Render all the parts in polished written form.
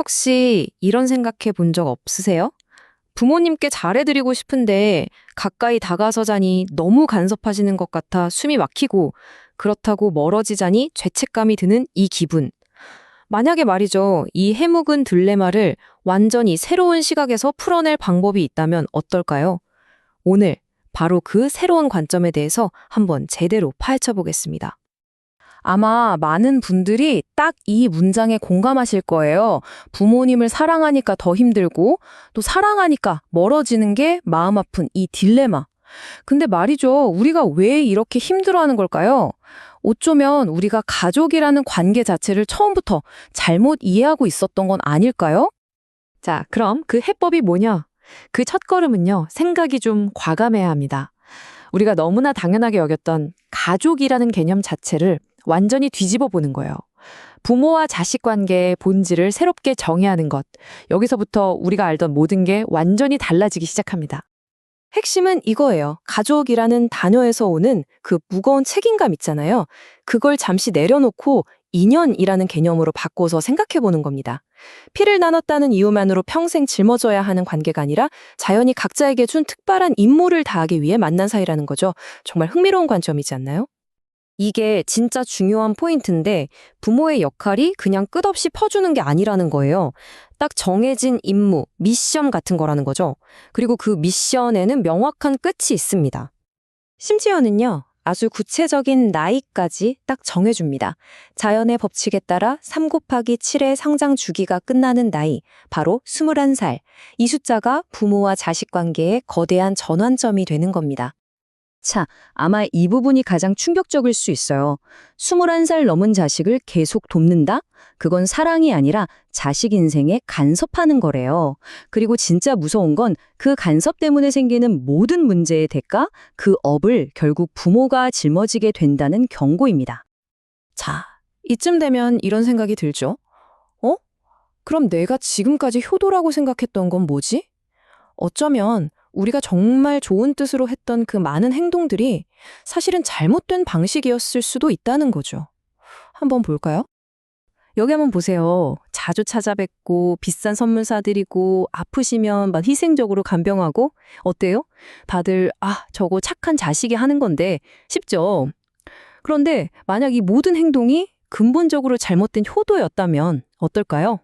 혹시 이런 생각해 본 적 없으세요? 부모님께 잘해드리고 싶은데 가까이 다가서자니 너무 간섭하시는 것 같아 숨이 막히고 그렇다고 멀어지자니 죄책감이 드는 이 기분. 만약에 말이죠, 이 해묵은 딜레마를 완전히 새로운 시각에서 풀어낼 방법이 있다면 어떨까요? 오늘 바로 그 새로운 관점에 대해서 한번 제대로 파헤쳐 보겠습니다. 아마 많은 분들이 딱 이 문장에 공감하실 거예요. 부모님을 사랑하니까 더 힘들고 또 사랑하니까 멀어지는 게 마음 아픈 이 딜레마. 근데 말이죠. 우리가 왜 이렇게 힘들어하는 걸까요? 어쩌면 우리가 가족이라는 관계 자체를 처음부터 잘못 이해하고 있었던 건 아닐까요? 자, 그럼 그 해법이 뭐냐? 그 첫걸음은요, 생각이 좀 과감해야 합니다. 우리가 너무나 당연하게 여겼던 가족이라는 개념 자체를 완전히 뒤집어 보는 거예요. 부모와 자식 관계의 본질을 새롭게 정의하는 것. 여기서부터 우리가 알던 모든 게 완전히 달라지기 시작합니다. 핵심은 이거예요. 가족이라는 단어에서 오는 그 무거운 책임감 있잖아요. 그걸 잠시 내려놓고 인연이라는 개념으로 바꿔서 생각해 보는 겁니다. 피를 나눴다는 이유만으로 평생 짊어져야 하는 관계가 아니라 자연히 각자에게 준 특별한 임무를 다하기 위해 만난 사이라는 거죠. 정말 흥미로운 관점이지 않나요? 이게 진짜 중요한 포인트인데 부모의 역할이 그냥 끝없이 퍼주는 게 아니라는 거예요. 딱 정해진 임무, 미션 같은 거라는 거죠. 그리고 그 미션에는 명확한 끝이 있습니다. 심지어는요, 아주 구체적인 나이까지 딱 정해줍니다. 자연의 법칙에 따라 3 곱하기 7의 성장 주기가 끝나는 나이, 바로 21살. 이 숫자가 부모와 자식 관계의 거대한 전환점이 되는 겁니다. 자, 아마 이 부분이 가장 충격적일 수 있어요. 21살 넘은 자식을 계속 돕는다? 그건 사랑이 아니라 자식 인생에 간섭하는 거래요. 그리고 진짜 무서운 건 그 간섭 때문에 생기는 모든 문제의 대가, 그 업을 결국 부모가 짊어지게 된다는 경고입니다. 자, 이쯤 되면 이런 생각이 들죠? 어? 그럼 내가 지금까지 효도라고 생각했던 건 뭐지? 어쩌면 우리가 정말 좋은 뜻으로 했던 그 많은 행동들이 사실은 잘못된 방식이었을 수도 있다는 거죠. 한번 볼까요? 여기 한번 보세요. 자주 찾아뵙고 비싼 선물 사드리고 아프시면 막 희생적으로 간병하고 어때요? 다들 저거 착한 자식이 하는 건데 싶죠? 그런데 만약 이 모든 행동이 근본적으로 잘못된 효도였다면 어떨까요?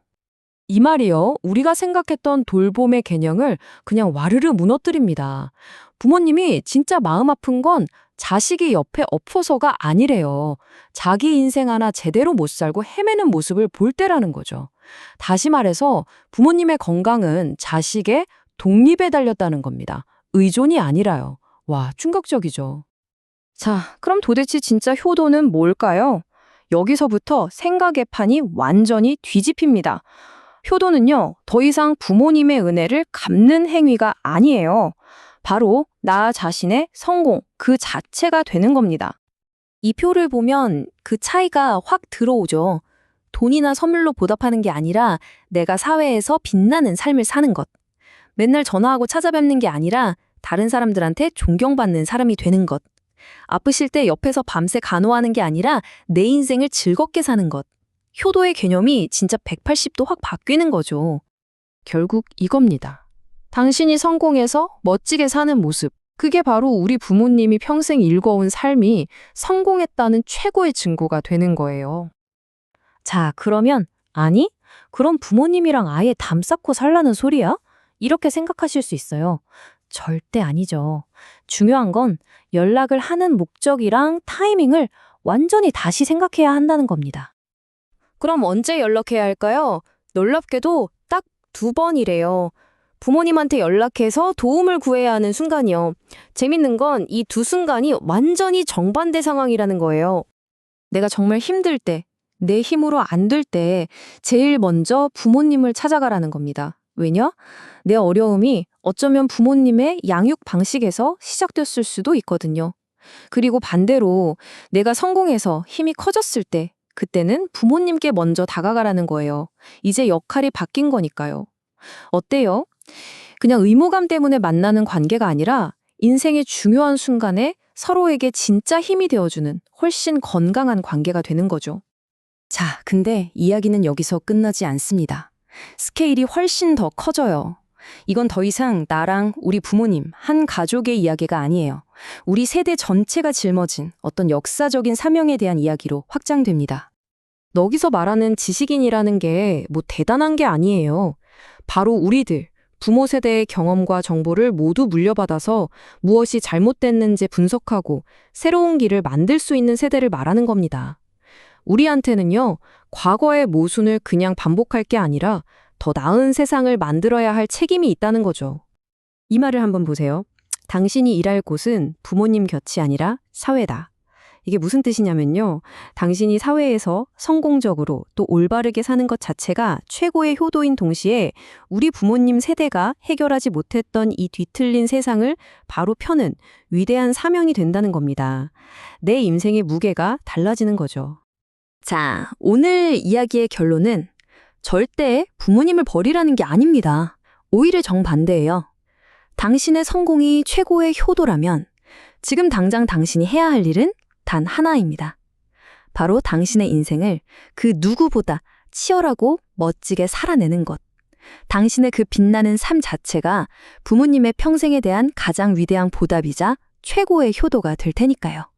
이 말이요, 우리가 생각했던 돌봄의 개념을 그냥 와르르 무너뜨립니다. 부모님이 진짜 마음 아픈 건 자식이 옆에 없어서가 아니래요. 자기 인생 하나 제대로 못 살고 헤매는 모습을 볼 때라는 거죠. 다시 말해서 부모님의 건강은 자식의 독립에 달렸다는 겁니다. 의존이 아니라요. 와, 충격적이죠. 자, 그럼 도대체 진짜 효도는 뭘까요? 여기서부터 생각의 판이 완전히 뒤집힙니다. 효도는요, 더 이상 부모님의 은혜를 갚는 행위가 아니에요. 바로 나 자신의 성공 그 자체가 되는 겁니다. 이 표를 보면 그 차이가 확 들어오죠. 돈이나 선물로 보답하는 게 아니라 내가 사회에서 빛나는 삶을 사는 것. 맨날 전화하고 찾아뵙는 게 아니라 다른 사람들한테 존경받는 사람이 되는 것. 아프실 때 옆에서 밤새 간호하는 게 아니라 내 인생을 즐겁게 사는 것. 효도의 개념이 진짜 180도 확 바뀌는 거죠. 결국 이겁니다. 당신이 성공해서 멋지게 사는 모습. 그게 바로 우리 부모님이 평생 일궈온 삶이 성공했다는 최고의 증거가 되는 거예요. 자, 그러면 아니? 그럼 부모님이랑 아예 담 쌓고 살라는 소리야? 이렇게 생각하실 수 있어요. 절대 아니죠. 중요한 건 연락을 하는 목적이랑 타이밍을 완전히 다시 생각해야 한다는 겁니다. 그럼 언제 연락해야 할까요? 놀랍게도 딱 2번이래요. 부모님한테 연락해서 도움을 구해야 하는 순간이요. 재밌는 건 이 2순간이 완전히 정반대 상황이라는 거예요. 내가 정말 힘들 때, 내 힘으로 안 될 때 제일 먼저 부모님을 찾아가라는 겁니다. 왜냐? 내 어려움이 어쩌면 부모님의 양육 방식에서 시작됐을 수도 있거든요. 그리고 반대로 내가 성공해서 힘이 커졌을 때 그때는 부모님께 먼저 다가가라는 거예요. 이제 역할이 바뀐 거니까요. 어때요? 그냥 의무감 때문에 만나는 관계가 아니라 인생의 중요한 순간에 서로에게 진짜 힘이 되어주는 훨씬 건강한 관계가 되는 거죠. 자, 근데 이야기는 여기서 끝나지 않습니다. 스케일이 훨씬 더 커져요. 이건 더 이상 나랑 우리 부모님, 한 가족의 이야기가 아니에요. 우리 세대 전체가 짊어진 어떤 역사적인 사명에 대한 이야기로 확장됩니다. 여기서 말하는 지식인이라는 게 뭐 대단한 게 아니에요. 바로 우리들, 부모 세대의 경험과 정보를 모두 물려받아서 무엇이 잘못됐는지 분석하고 새로운 길을 만들 수 있는 세대를 말하는 겁니다. 우리한테는요, 과거의 모순을 그냥 반복할 게 아니라 더 나은 세상을 만들어야 할 책임이 있다는 거죠. 이 말을 한번 보세요. 당신이 일할 곳은 부모님 곁이 아니라 사회다. 이게 무슨 뜻이냐면요. 당신이 사회에서 성공적으로 또 올바르게 사는 것 자체가 최고의 효도인 동시에 우리 부모님 세대가 해결하지 못했던 이 뒤틀린 세상을 바로 펴는 위대한 사명이 된다는 겁니다. 내 인생의 무게가 달라지는 거죠. 자, 오늘 이야기의 결론은 절대 부모님을 버리라는 게 아닙니다. 오히려 정반대예요. 당신의 성공이 최고의 효도라면 지금 당장 당신이 해야 할 일은 단 하나입니다. 바로 당신의 인생을 그 누구보다 치열하고 멋지게 살아내는 것. 당신의 그 빛나는 삶 자체가 부모님의 평생에 대한 가장 위대한 보답이자 최고의 효도가 될 테니까요.